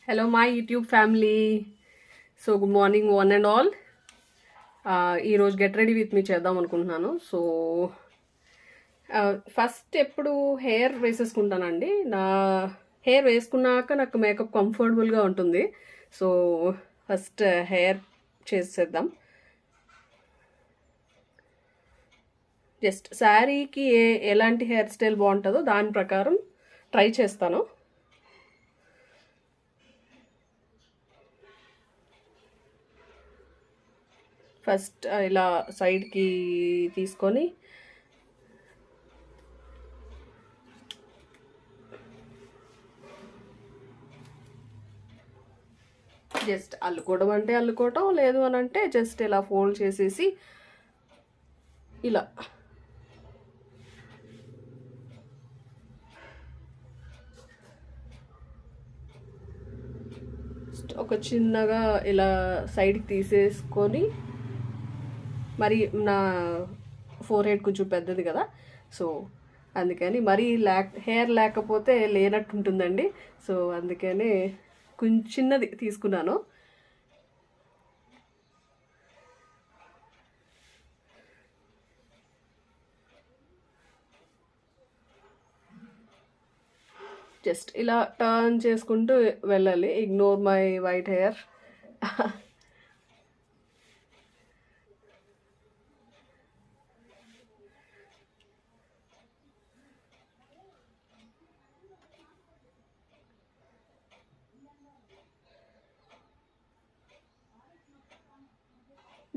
Hello, my YouTube family. So, good morning, one and all. ఈరోజు get ready with me చేద్దాం అనుకుంటున్నాను. So first ఎప్పుడు hair వేసేసుకుంటానండి. నా hair వేసుకున్నాక నాకు మేకప్ కంఫర్టబుల్గా ఉంటుంది. సో ఫస్ట్ హెయిర్ చేసేద్దాం. జస్ట్ శారీకి ఎలాంటి హెయిర్ స్టైల్ బాగుంటుందో దాని ప్రకారం ట్రై చేస్తాను. ఫస్ట్ ఇలా సైడ్కి తీసుకొని జస్ట్ అల్లుకోవడం అంటే అల్లుకోవటం, లేదు అని అంటే జస్ట్ ఇలా ఫోల్డ్ చేసేసి ఇలా ఒక చిన్నగా ఇలా సైడ్కి తీసేసుకొని, మరి నా ఫోర్ హెడ్ కొంచెం పెద్దది కదా, సో అందుకని మరీ హెయిర్ లేకపోతే లేనట్టు ఉంటుందండి. సో అందుకని కొంచెం చిన్నది తీసుకున్నాను. జస్ట్ ఇలా టర్న్ చేసుకుంటూ వెళ్ళాలి. Ignore my white hair.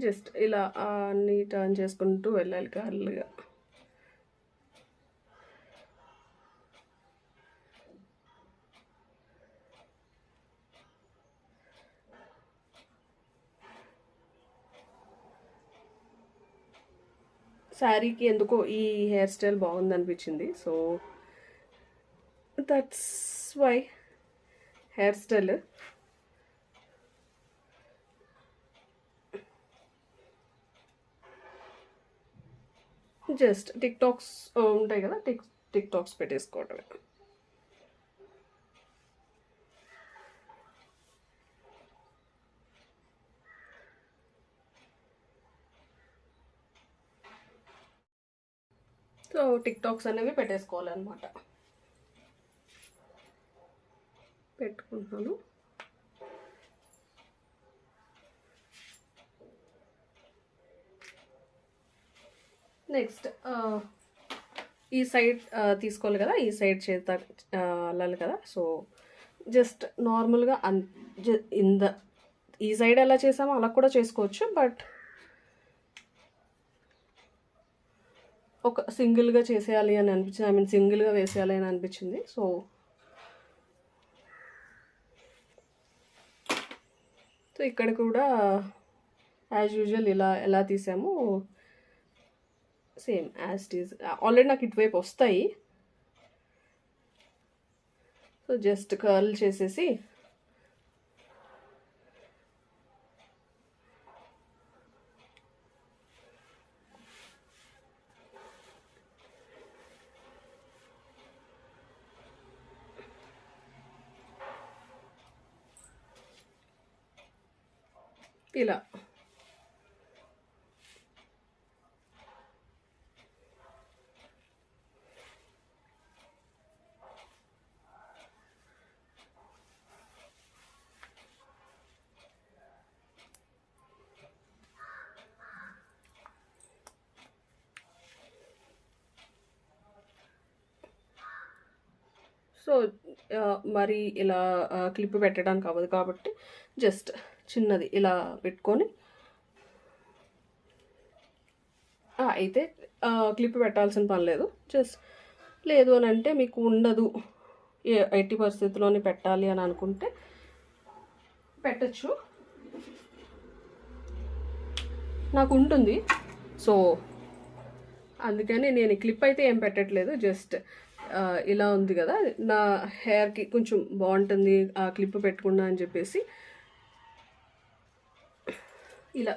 Just ఇలా అన్నీ టర్న్ చేసుకుంటూ వెళ్ళాలి కర్ల్గా. శారీకి ఎందుకో ఈ హెయిర్ స్టైల్ బాగుంది అనిపించింది. So that's why hair style. Just టిక్టాక్స్ ఉంటాయి కదా, టిక్టాక్స్ పెట్టేసుకోవటమే. సో టిక్టాక్స్ అనేవి పెట్టేసుకోవాలన్నమాట. పెట్టుకుంటున్నాను. నెక్స్ట్ ఈ సైడ్ తీసుకోవాలి కదా, ఈ సైడ్ చేత అల్లాలి కదా. సో జస్ట్ నార్మల్గా ఈ సైడ్ ఎలా చేసామో అలా కూడా చేసుకోవచ్చు, బట్ ఒక సింగిల్గా చేసేయాలి అని అనిపించింది. సింగిల్గా వేసేయాలి అని అనిపించింది. సో ఇక్కడ కూడా యాజ్ యూజువల్ ఇలా ఎలా తీసామో same as it is. Already నాకు ఇటువైపు వస్తాయి. సో జస్ట్ కర్ల్ చేసేసి ఇలా సో మరి ఇలా క్లిప్ పెట్టడానికి అవ్వదు కాబట్టి జస్ట్ చిన్నది ఇలా పెట్టుకొని అయితే క్లిప్ పెట్టాల్సిన పని లేదు. జస్ట్ లేదు అని అంటే మీకు ఉండదు, ఎట్టి పరిస్థితుల్లోనే పెట్టాలి అని అనుకుంటే పెట్టచ్చు. నాకు ఉంటుంది, సో అందుకని నేను క్లిప్ అయితే ఏం పెట్టట్లేదు. జస్ట్ ఇలా ఉంది కదా, నా హెయిర్కి కొంచెం బాగుంటుంది ఆ క్లిప్ పెట్టుకున్నా అని చెప్పేసి ఇలా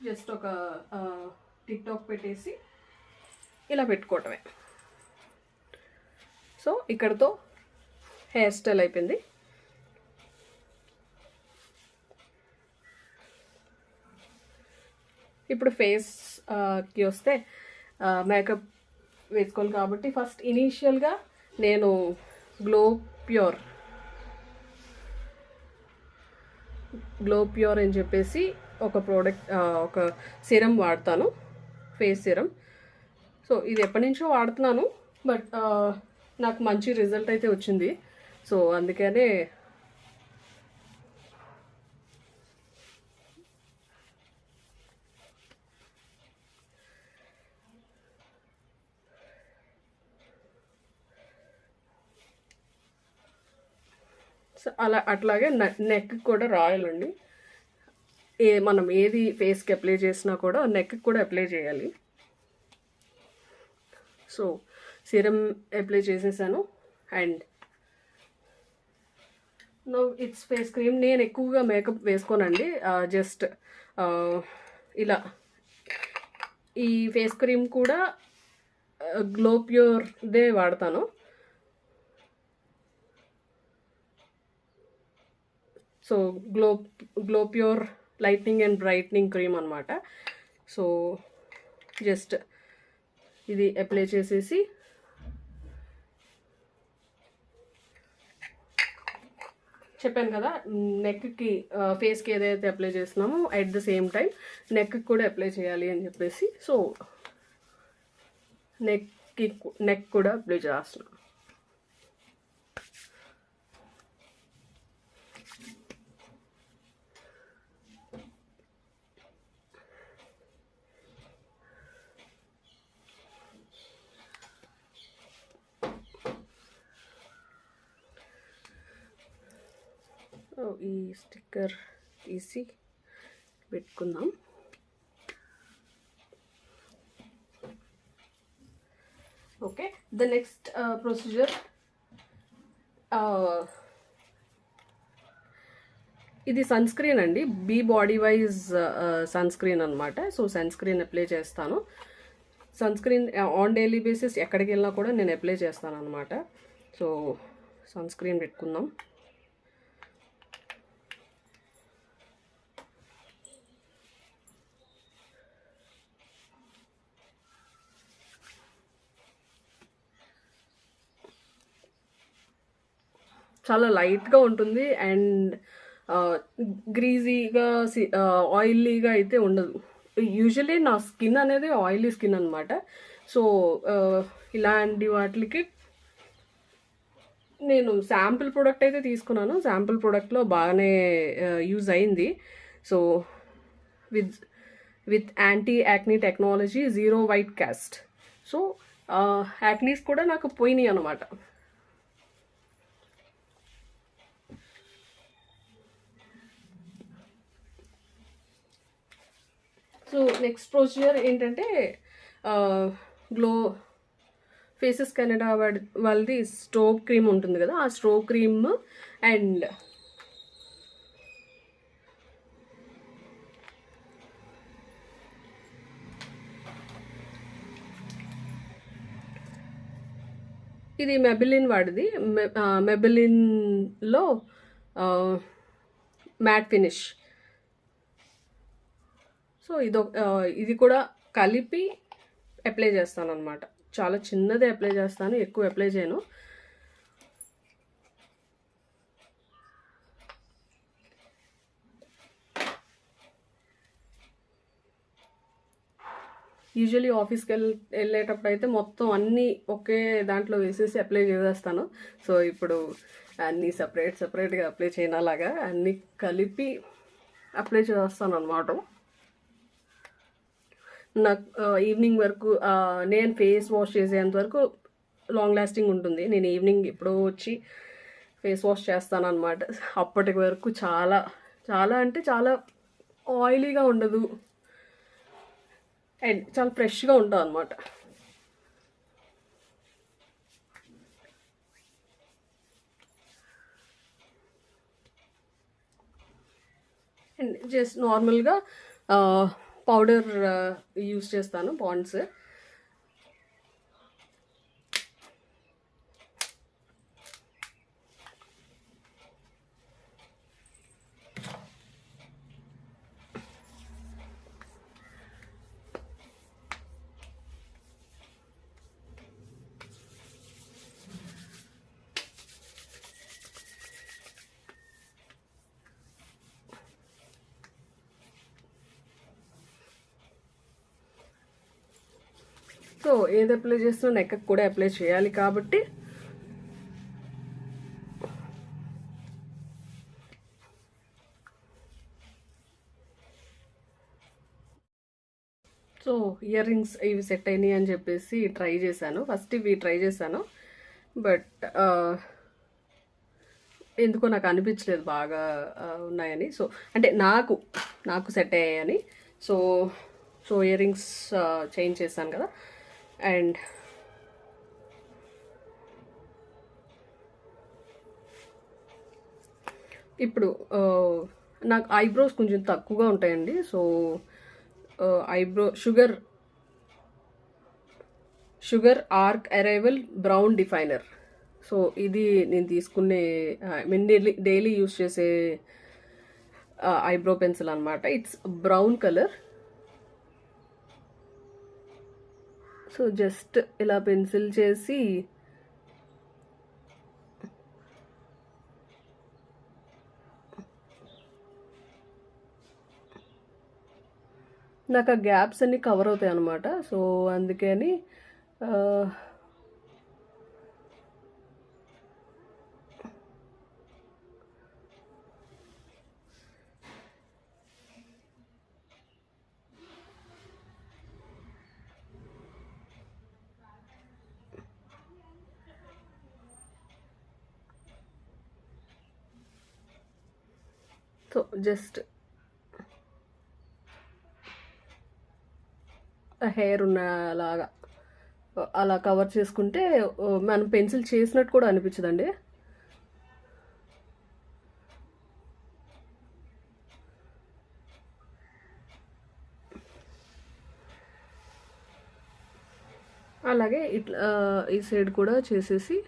జస్ట్ ఒక టిక్టాక్ పెట్టేసి ఇలా పెట్టుకోవటమే. సో ఇక్కడతో హెయిర్ స్టైల్ అయిపోయింది. ఇప్పుడు ఫేస్కి వస్తే మేకప్ వేసుకోవాలి కాబట్టి ఫస్ట్ ఇనీషియల్గా నేను గ్లో ప్యూర్ అని చెప్పేసి ఒక ప్రోడక్ట్, ఒక సిరం వాడతాను, ఫేస్ సిరం. సో ఇది ఎప్పటి నుంచో వాడుతున్నాను, బట్ నాకు మంచి రిజల్ట్ అయితే వచ్చింది. సో అందుకనే అట్లాగే నెక్ కూడా రాయాలండి. మనం ఏది ఫేస్కి అప్లై చేసినా కూడా నెక్కి కూడా అప్లై చేయాలి. సో సిరం అప్లై చేసేసాను. And no it's face cream. నేను ఎక్కువగా మేకప్ వేసుకోనండి, జస్ట్ ఇలా ఈ ఫేస్ క్రీమ్ కూడా గ్లో ప్యూర్దే వాడతాను. So glow pure lightening and brightening cream అనమాట. సో జస్ట్ ఇది అప్లై చేసేసి చెప్పాను కదా, నెక్కి ఫేస్కి ఏదైతే అప్లై చేస్తున్నామో అట్ ద సేమ్ టైం నెక్కి కూడా అప్లై చేయాలి అని చెప్పేసి, సో నెక్ కూడా అప్లై చేస్తున్నాను. ఈ స్టిక్కర్ తీసి పెట్టుకుందాం. ఓకే, ద నెక్స్ట్ ప్రొసీజర్, ఇది సన్ స్క్రీన్ అండి, బీ బాడీ వైజ్ సన్ స్క్రీన్ అనమాట. సో సన్ స్క్రీన్ అప్లై చేస్తాను. Sunscreen on daily basis ఎక్కడికి వెళ్ళినా కూడా నేను అప్లై చేస్తాను అనమాట. సో సన్ స్క్రీన్ పెట్టుకుందాం. చాలా లైట్గా ఉంటుంది అండ్ గ్రీజీగా ఆయిలీగా అయితే ఉండదు. యూజువలీ నా స్కిన్ అనేది ఆయిలీ స్కిన్ అనమాట. సో ఇలాంటి వాటికి నేను శాంపిల్ ప్రోడక్ట్ అయితే తీసుకున్నాను. శాంపిల్ ప్రోడక్ట్లో బాగానే యూజ్ అయింది. So with anti acne technology, zero white cost. So acnes కూడా నాకు పోయినాయి అనమాట. సో నెక్స్ట్ ప్రొసీజర్ ఏంటంటే, గ్లో ఫేసెస్ కెనడా వాళ్ళది స్ట్రోబ్ క్రీమ్ ఉంటుంది కదా, ఆ స్ట్రోబ్ క్రీమ్ అండ్ ఇది మెబిలిన్ వాడిది. మెబిలిన్లో మ్యాట్ ఫినిష్. సో ఇది కూడా కలిపి అప్లై చేస్తాను అనమాట. చాలా చిన్నదే అప్లై చేస్తాను, ఎక్కువ అప్లై చేయను. యూజువలీ ఆఫీస్కి వెళ్ళేటప్పుడు అయితే మొత్తం అన్నీ ఒకే దాంట్లో వేసేసి అప్లై చేసేస్తాను. సో ఇప్పుడు అన్నీ సపరేట్గా అప్లై చేయను, అలాగా అన్నీ కలిపి అప్లై చేస్తాను అనమాట. నాకు ఈవినింగ్ వరకు, నేను ఫేస్ వాష్ చేసేంత వరకు లాంగ్ లాస్టింగ్ ఉంటుంది. నేను ఈవినింగ్ ఎప్పుడో వచ్చి ఫేస్ వాష్ చేస్తాను అనమాట. అప్పటి వరకు చాలా చాలా అంటే చాలా ఆయిలీగా ఉండదు అండ్ చాలా ఫ్రెష్గా ఉంటుంది అనమాట. అండ్ జస్ట్ నార్మల్గా పౌడర్ యూస్ చేస్తాను, పాండ్స్. సో ఏది అప్లై చేస్తున్నా నెక్ కూడా అప్లై చేయాలి కాబట్టి సో ఇయర్ రింగ్స్ ఇవి సెట్ అయినాయి అని చెప్పేసి ట్రై చేశాను. ఫస్ట్ ఇవి ట్రై చేశాను, బట్ ఎందుకో నాకు అనిపించలేదు బాగా ఉన్నాయని. సో అంటే నాకు సెట్ అయ్యాయని. సో ఇయర్ రింగ్స్ చేంజ్ చేశాను కదా. అండ్ ఇప్పుడు నాకు ఐబ్రోస్ కొంచెం తక్కువగా ఉంటాయండి. So eyebrow sugar arc arrival brown definer. So ఇది నేను తీసుకునే డైలీ యూస్ చేసే ఐబ్రో పెన్సిల్ అనమాట. It's brown colour. So just ఇలా పెన్సిల్ చేసి నాకు ఆ గ్యాప్స్ అన్నీ కవర్ అవుతాయి అన్నమాట. సో అందుకని సో జస్ట్ హెయిర్ ఉన్నలాగా అలా కవర్ చేసుకుంటే మనం పెన్సిల్ చేసినట్టు కూడా అనిపించదండి. అలాగే ఇట్లా ఈ సైడ్ కూడా చేసేసి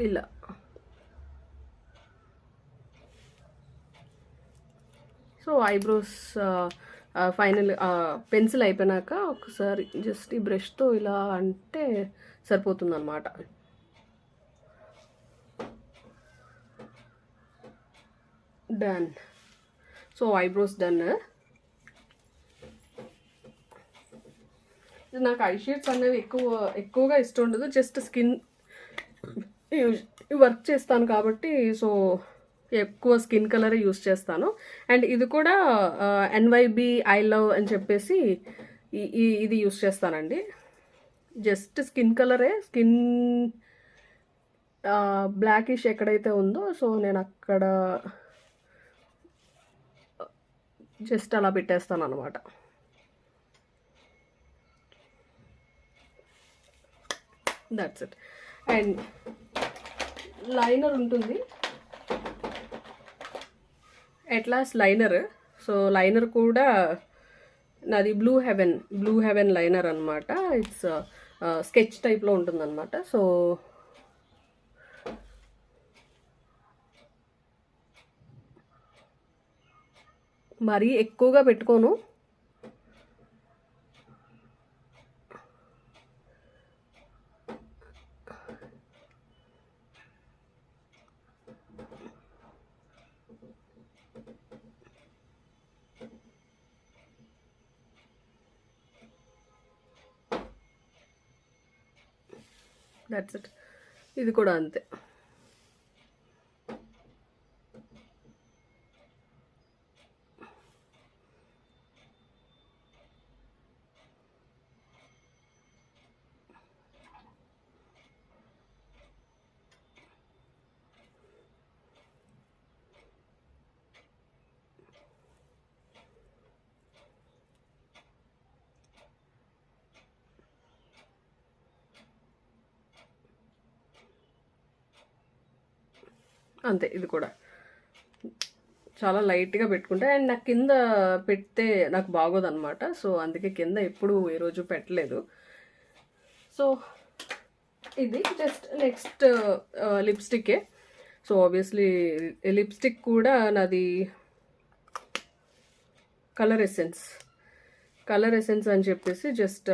ఇలా సో ఐబ్రోస్ ఫైనల్ పెన్సిల్ అయిపోయినాక ఒకసారి జస్ట్ ఈ బ్రష్తో ఇలా అంటే సరిపోతుందన్నమాట. డన్. So eyebrows done. నాకు ఐ షేడ్స్ అనేవి ఎక్కువగా ఇష్టం ఉండదు. జస్ట్ స్కిన్ వర్క్ చేస్తాను కాబట్టి సో ఎక్కువ స్కిన్ కలరే యూస్ చేస్తాను. అండ్ ఇది కూడా ఎన్వైబి ఐ లవ్ అని చెప్పేసి ఇది యూస్ చేస్తానండి. జస్ట్ స్కిన్ కలరే, స్కిన్ బ్లాకిష్ ఎక్కడైతే ఉందో సో నేను అక్కడ జస్ట్ అలా పెట్టేస్తాను అనమాట. That's it. అండ్ లైనర్ ఉంటుంది, ఎట్లాస్ లైనర్. సో లైనర్ కూడా నాది బ్లూ హెవెన్ లైనర్ అనమాట. ఇట్స్ స్కెచ్ టైప్లో ఉంటుందన్నమాట. సో మరీ ఎక్కువగా పెట్టుకోను. That's it. ఇది కూడా అంతే. అంతే. ఇది కూడా చాలా లైట్గా పెట్టుకుంటా. అండ్ నాకు కింద పెడితే నాకు బాగోదన్నమాట. సో అందుకే కింద ఎప్పుడు ఏ రోజు పెట్టలేదు. సో ఇది జస్ట్ నెక్స్ట్ లిప్స్టిక్కే. సో ఆబ్వియస్లీ లిప్స్టిక్ కూడా నాది కలర్ ఎసెన్స్ అని చెప్పేసి జస్ట్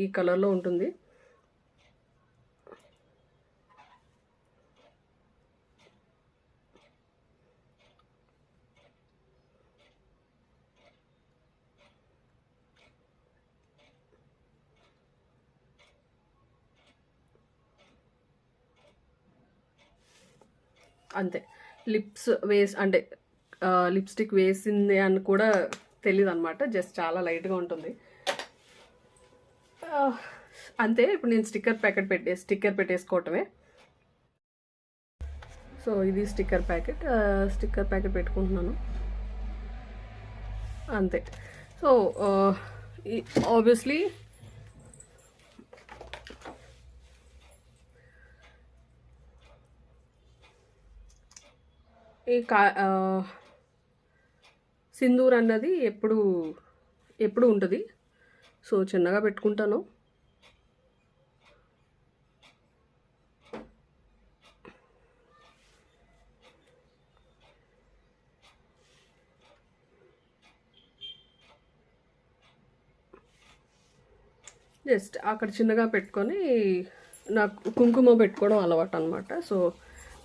ఈ కలర్లో ఉంటుంది. అంతే. అంటే లిప్స్టిక్ వేసింది అని కూడా తెలియదు అనమాట. జస్ట్ చాలా లైట్గా ఉంటుంది అంతే. ఇప్పుడు నేను స్టిక్కర్ పెట్టేసుకోవటమే. సో ఇది స్టిక్కర్ ప్యాకెట్ పెట్టుకుంటున్నాను అంతే. సో ఆబ్వియస్లీ ఈ సింధూర్ అన్నది ఎప్పుడు ఉంటుంది. సో చిన్నగా పెట్టుకుంటాను. జస్ట్ అక్కడ చిన్నగా పెట్టుకొని నాకు కుంకుమ పెట్టుకోవడం అలవాటు అనమాట. సో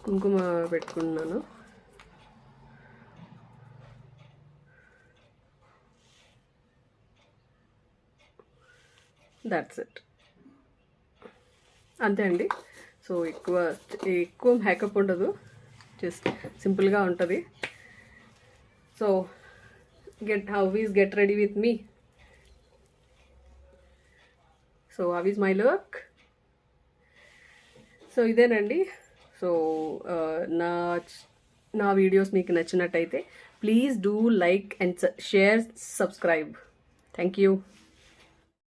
కుంకుమ పెట్టుకున్నాను. That's it. అంతే అండి. సో ఎక్కువ మేకప్ ఉండదు, జస్ట్ సింపుల్గా ఉంటుంది. So get ready with me. So how is my look? So ఇదేనండి. సో నా వీడియోస్ మీకు నచ్చినట్టయితే please do like and share, subscribe. Thank you.